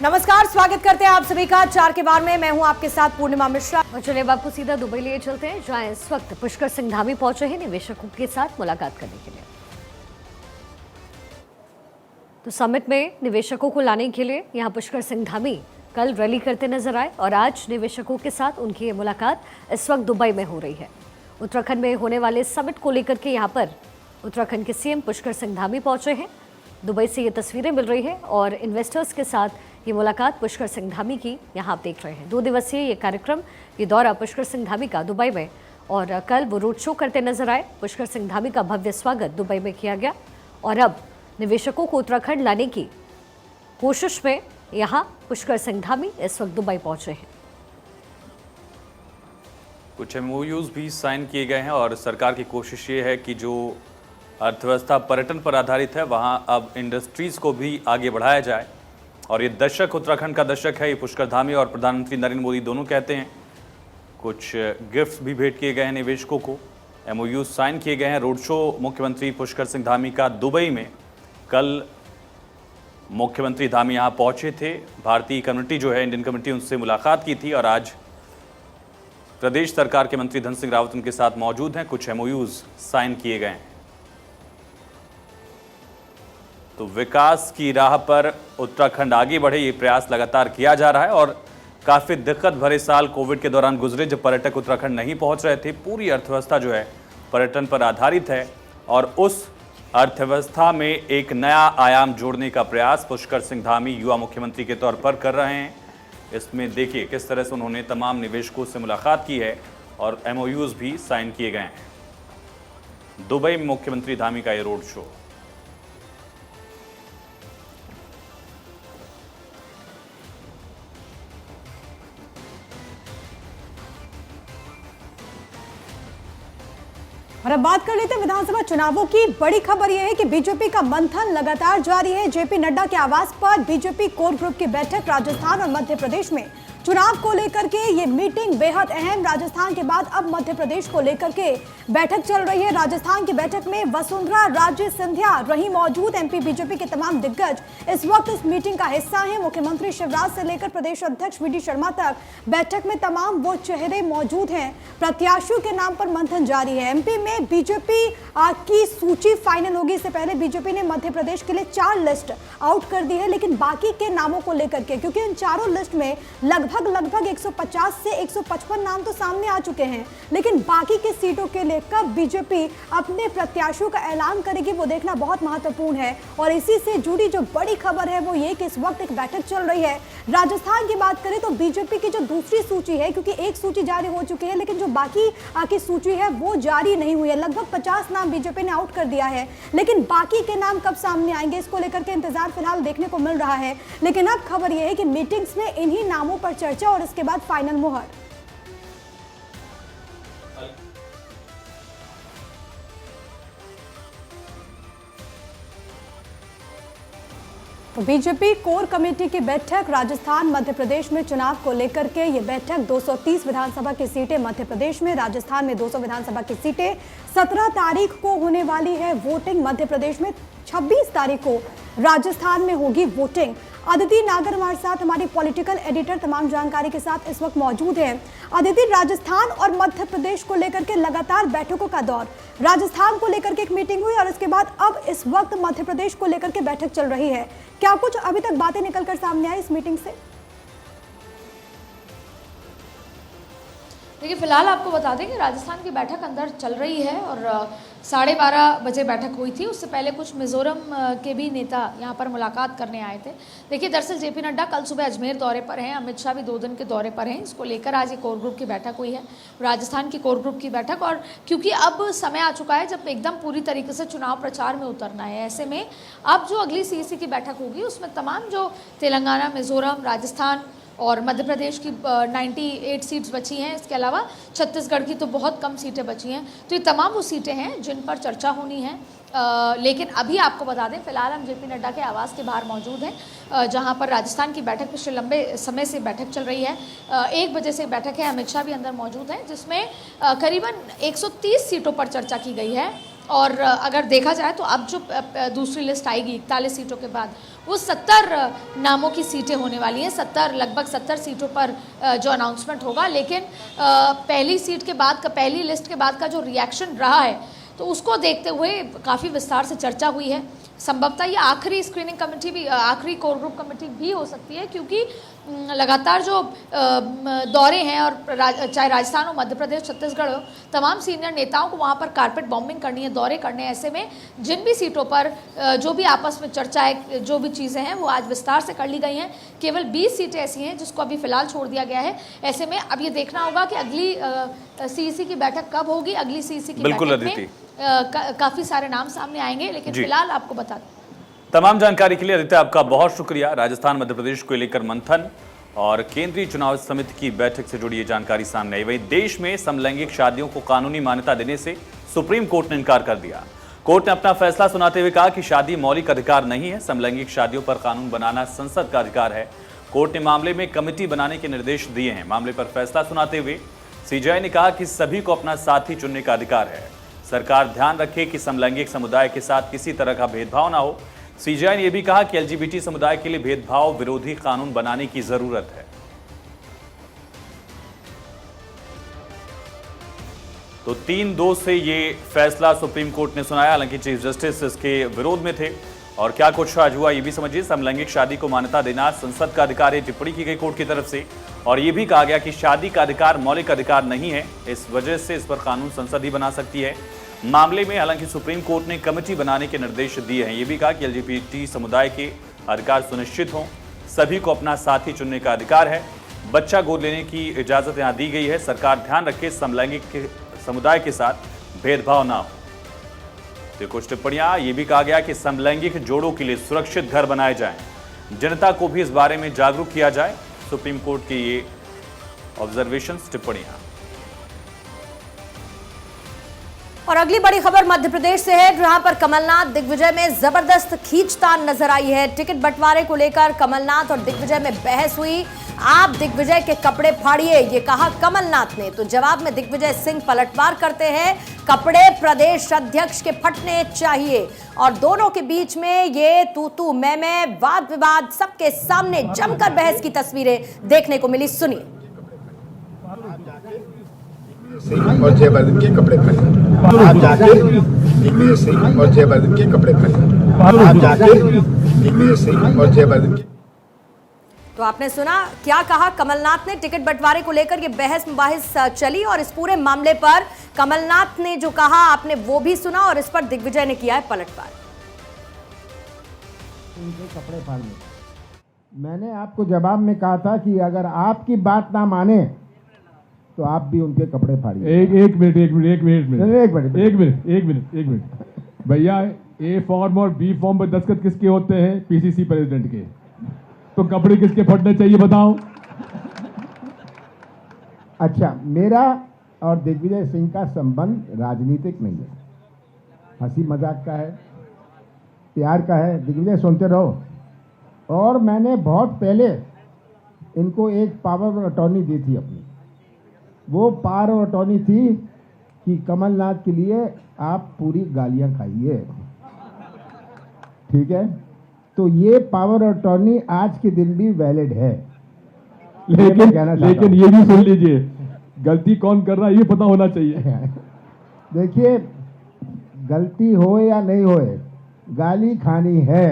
नमस्कार, स्वागत करते हैं आप सभी का चार के बार में। मैं हूं आपके साथ पूर्णिमा मिश्रा। और चलिए आपको सीधा दुबई लिए चलते हैं, जहां इस वक्त पुष्कर सिंह धामी पहुंचे हैं निवेशकों के साथ मुलाकात करने के लिए। तो समिट में निवेशकों को लाने के लिए यहां पुष्कर सिंह धामी कल रैली करते नजर आए और आज निवेशकों के साथ उनकी ये मुलाकात इस वक्त दुबई में हो रही है। उत्तराखंड में होने वाले समिट को लेकर के यहाँ पर उत्तराखंड के सीएम पुष्कर सिंह धामी पहुंचे हैं। दुबई से ये तस्वीरें मिल रही है और इन्वेस्टर्स के साथ ये मुलाकात पुष्कर सिंह धामी की यहाँ आप देख रहे हैं। 2 दिवसीय ये कार्यक्रम, ये दौरा पुष्कर सिंह धामी का दुबई में, और कल वो रोड शो करते नजर आए। पुष्कर सिंह धामी का भव्य स्वागत दुबई में किया गया और अब निवेशकों को उत्तराखंड लाने की कोशिश में यहाँ पुष्कर सिंह धामी इस वक्त दुबई पहुंचे हैं। कुछ एमओयूज भी साइन किए गए हैं और सरकार की कोशिश ये है कि जो अर्थव्यवस्था पर्यटन पर आधारित है वहां अब इंडस्ट्रीज को भी आगे बढ़ाया जाए। और ये दशक उत्तराखंड का दशक है, ये पुष्कर धामी और प्रधानमंत्री नरेंद्र मोदी दोनों कहते हैं। कुछ गिफ्ट्स भी भेंट किए गए हैं निवेशकों को, एमओयूज साइन किए गए हैं। रोड शो मुख्यमंत्री पुष्कर सिंह धामी का दुबई में, कल मुख्यमंत्री धामी यहाँ पहुंचे थे। भारतीय कम्युनिटी जो है, इंडियन कम्युनिटी, उनसे मुलाकात की थी और आज प्रदेश सरकार के मंत्री धन सिंह रावत उनके साथ मौजूद हैं। कुछ एमओयूज साइन किए गए हैं। तो विकास की राह पर उत्तराखंड आगे बढ़े, ये प्रयास लगातार किया जा रहा है। और काफ़ी दिक्कत भरे साल कोविड के दौरान गुजरे, जब पर्यटक उत्तराखंड नहीं पहुंच रहे थे। पूरी अर्थव्यवस्था जो है पर्यटन पर आधारित है और उस अर्थव्यवस्था में एक नया आयाम जोड़ने का प्रयास पुष्कर सिंह धामी युवा मुख्यमंत्री के तौर पर कर रहे हैं। इसमें देखिए किस तरह से उन्होंने तमाम निवेशकों से मुलाकात की है और एमओयूज भी साइन किए गए हैं। दुबई में मुख्यमंत्री धामी का ये रोड शो। और अब बात कर लेते हैं विधानसभा चुनावों की। बड़ी खबर यह है कि बीजेपी का मंथन लगातार जारी है। जेपी नड्डा के आवास पर बीजेपी कोर ग्रुप की बैठक राजस्थान और मध्य प्रदेश में चुनाव को लेकर के ये मीटिंग बेहद अहम। राजस्थान के बाद अब मध्य प्रदेश को लेकर के बैठक चल रही है। राजस्थान की बैठक में वसुंधरा राजे सिंधिया रही मौजूद। एमपी बीजेपी के तमाम दिग्गज इस वक्त इस मीटिंग का हिस्सा हैं। मुख्यमंत्री शिवराज से लेकर प्रदेश अध्यक्ष वी.डी. शर्मा तक बैठक में तमाम वो चेहरे मौजूद हैं। प्रत्याशियों के नाम पर मंथन जारी है। एमपी में बीजेपी की सूची फाइनल होगी। इससे पहले बीजेपी ने मध्य प्रदेश के लिए 4 लिस्ट आउट कर दी है, लेकिन बाकी के नामों को लेकर के, क्योंकि इन चारों लिस्ट में लगभग 150 से 155 नाम तो सामने आ चुके हैं, लेकिन बाकी की सीटों के लिए कब बीजेपी अपने प्रत्याशियों का ऐलान करेगी वो देखना बहुत महत्वपूर्ण है। और इसी से जुड़ी जो बड़ी खबर है वो ये कि इस वक्त एक बैठक चल रही है। राजस्थान की बात करें तो बीजेपी की जो दूसरी सूची है, क्योंकि एक सूची जारी हो चुकी है लेकिन जो बाकी की सूची है वो जारी नहीं हुई है। लगभग 50 नाम बीजेपी ने आउट कर दिया है, लेकिन बाकी के नाम कब सामने आएंगे इसको लेकर के इंतजार फिलहाल देखने को मिल रहा है। लेकिन अब खबर यह है कि मीटिंग्स में इन्हीं नामों पर चर्चा और इसके बाद फाइनल मुहर। तो बीजेपी कोर कमेटी की बैठक राजस्थान मध्य प्रदेश में चुनाव को लेकर के, ये बैठक 230 विधानसभा की सीटें मध्य प्रदेश में, राजस्थान में 200 विधानसभा की सीटें। 17 तारीख को होने वाली है वोटिंग मध्य प्रदेश में, 26 तारीख को राजस्थान में होगी वोटिंग। अदिति नागर हमारे साथ, हमारी पॉलिटिकल एडिटर, तमाम जानकारी के साथ इस वक्त मौजूद है। अदिति, राजस्थान और मध्य प्रदेश को लेकर के लगातार बैठकों का दौर, राजस्थान को लेकर के एक मीटिंग हुई और इसके बाद अब इस वक्त मध्य प्रदेश को लेकर के बैठक चल रही है। क्या कुछ अभी तक बातें निकलकर सामने आई इस मीटिंग से? देखिए, फिलहाल आपको बता दें कि राजस्थान की बैठक अंदर चल रही है और 12:30 बजे बैठक हुई थी। उससे पहले कुछ मिजोरम के भी नेता यहाँ पर मुलाकात करने आए थे। देखिए, दरअसल जेपी नड्डा कल सुबह अजमेर दौरे पर हैं, अमित शाह भी 2 दिन के दौरे पर हैं। इसको लेकर आज एक कोर ग्रुप की बैठक हुई है, राजस्थान की कोर ग्रुप की बैठक। और क्योंकि अब समय आ चुका है जब एकदम पूरी तरीके से चुनाव प्रचार में उतरना है, ऐसे में अब जो अगली सीईसी की बैठक होगी उसमें तमाम जो तेलंगाना, मिजोरम, राजस्थान और मध्य प्रदेश की 98 सीट्स बची हैं, इसके अलावा छत्तीसगढ़ की तो बहुत कम सीटें बची हैं। तो ये तमाम वो सीटें हैं जिन पर चर्चा होनी है। लेकिन अभी आपको बता दें, फिलहाल हम जेपी नड्डा के आवास के बाहर मौजूद हैं, जहां पर राजस्थान की बैठक पिछले लंबे समय से बैठक चल रही है। 1 बजे से बैठक है, अमित शाह भी अंदर मौजूद हैं, जिसमें करीबन 130 सीटों पर चर्चा की गई है। और अगर देखा जाए तो अब जो दूसरी लिस्ट आएगी 41 सीटों के बाद, वो 70 नामों की सीटें होने वाली हैं। 70 लगभग 70 सीटों पर जो अनाउंसमेंट होगा। लेकिन पहली सीट के बाद का, पहली लिस्ट के बाद का जो रिएक्शन रहा है, तो उसको देखते हुए काफ़ी विस्तार से चर्चा हुई है। संभवतः ये आखिरी स्क्रीनिंग कमेटी भी, आखिरी कोर ग्रुप कमेटी भी हो सकती है, क्योंकि लगातार जो दौरे हैं और चाहे राजस्थान हो, मध्य प्रदेश, छत्तीसगढ़ हो, तमाम सीनियर नेताओं को वहाँ पर कारपेट बॉम्बिंग करनी है, दौरे करने हैं। ऐसे में जिन भी सीटों पर जो भी आपस में चर्चा है, जो भी चीज़ें हैं, वो आज विस्तार से कर ली गई हैं। केवल 20 सीटें ऐसी हैं जिसको अभी फिलहाल छोड़ दिया गया है। ऐसे में अब ये देखना होगा कि अगली सीईसी की बैठक कब होगी। अगली सीईसी की बैठक में काफ़ी सारे नाम सामने आएंगे, लेकिन फिलहाल आपको बता दें। तमाम जानकारी के लिए आदित्य आपका बहुत शुक्रिया। राजस्थान मध्य प्रदेश को लेकर मंथन और केंद्रीय चुनाव समिति की बैठक से जुड़ी ये जानकारी सामने आई। वहीं देश में समलैंगिक शादियों को कानूनी मान्यता देने से सुप्रीम कोर्ट ने इनकार कर दिया। कोर्ट ने अपना फैसला सुनाते हुए कहा कि शादी मौलिक अधिकार नहीं है, समलैंगिक शादियों पर कानून बनाना संसद का अधिकार है। कोर्ट ने मामले में कमेटी बनाने के निर्देश दिए हैं। मामले पर फैसला सुनाते हुए सीजेआई ने कहा कि सभी को अपना साथी चुनने का अधिकार है। सरकार ध्यान रखे कि समलैंगिक समुदाय के साथ किसी तरह का भेदभाव ना हो। सीजेआई ने यह भी कहा कि एलजीबीटी समुदाय के लिए भेदभाव विरोधी कानून बनाने की जरूरत है। तो 3-2 से ये फैसला सुप्रीम कोर्ट ने सुनाया। हालांकि चीफ जस्टिस इसके विरोध में थे। और क्या कुछ आज हुआ ये भी समझिए। समलैंगिक शादी को मान्यता देना संसद का अधिकार है, टिप्पणी की गई कोर्ट की तरफ से। और यह भी कहा गया कि शादी का अधिकार मौलिक अधिकार नहीं है, इस वजह से इस पर कानून संसद ही बना सकती है। मामले में हालांकि सुप्रीम कोर्ट ने कमेटी बनाने के निर्देश दिए हैं। ये भी कहा कि एलजीबीटी समुदाय के अधिकार सुनिश्चित हों, सभी को अपना साथी चुनने का अधिकार है, बच्चा गोद लेने की इजाजत यहां दी गई है। सरकार ध्यान रखे समलैंगिक समुदाय के साथ भेदभाव ना हो। तो कुछ टिप्पणियां। ये भी कहा गया कि समलैंगिक जोड़ों के लिए सुरक्षित घर बनाए जाएं, जनता को भी इस बारे में जागरूक किया जाए। सुप्रीम कोर्ट की ये ऑब्जर्वेशंस, टिप्पणियां। और अगली बड़ी खबर मध्य प्रदेश से है, जहां पर कमलनाथ दिग्विजय में जबरदस्त खींचतान नजर आई है। टिकट बंटवारे को लेकर कमलनाथ और दिग्विजय में बहस हुई। आप दिग्विजय के कपड़े फाड़िए, ये कहा कमलनाथ ने। तो जवाब में दिग्विजय सिंह पलटवार करते हैं, कपड़े प्रदेश अध्यक्ष के फटने चाहिए। और दोनों के बीच में ये तू मैं वाद विवाद, सबके सामने जमकर बहस की तस्वीरें देखने को मिली। सुनिए। और जय बदन के कपड़े पहने, आप जाके दिग्विजय सिंह और जय बदन के कपड़े पहने, आप जाके दिग्विजय सिंह और जय बदन के। तो आपने सुना क्या कहा कमलनाथ ने। टिकट बंटवारे को लेकर ये बहस मुबाहिस चली और इस पूरे मामले पर कमलनाथ ने जो कहा आपने वो भी सुना और इस पर दिग्विजय ने किया है पलटवार। उनके कपड़े फाड़ने, मैंने आपको जवाब में कहा था कि अगर आपकी बात ना माने तो आप भी उनके कपड़े फाड़िए। एक मिनट भैया, ए फॉर्म और बी फॉर्म पर दस्तखत किसके होते हैं? पीसीसी प्रेसिडेंट के। तो कपड़े किसके फटने चाहिए बताओ? अच्छा, मेरा और दिग्विजय सिंह का संबंध राजनीतिक नहीं है, हंसी मजाक का है, प्यार का है। दिग्विजय सुनते रहो। और मैंने बहुत पहले इनको एक पावर ऑफ अटॉर्नी दी थी अपनी। वो पावर ऑफ अटॉर्नी थी कि कमलनाथ के लिए आप पूरी गालियां खाइए, ठीक है? तो ये पावर ऑफ अटॉर्नी आज के दिन भी वैलिड है। लेकिन ये भी सुन लीजिए, गलती कौन कर रहा है ये पता होना चाहिए। देखिए, गलती हो या नहीं होए, गाली खानी है।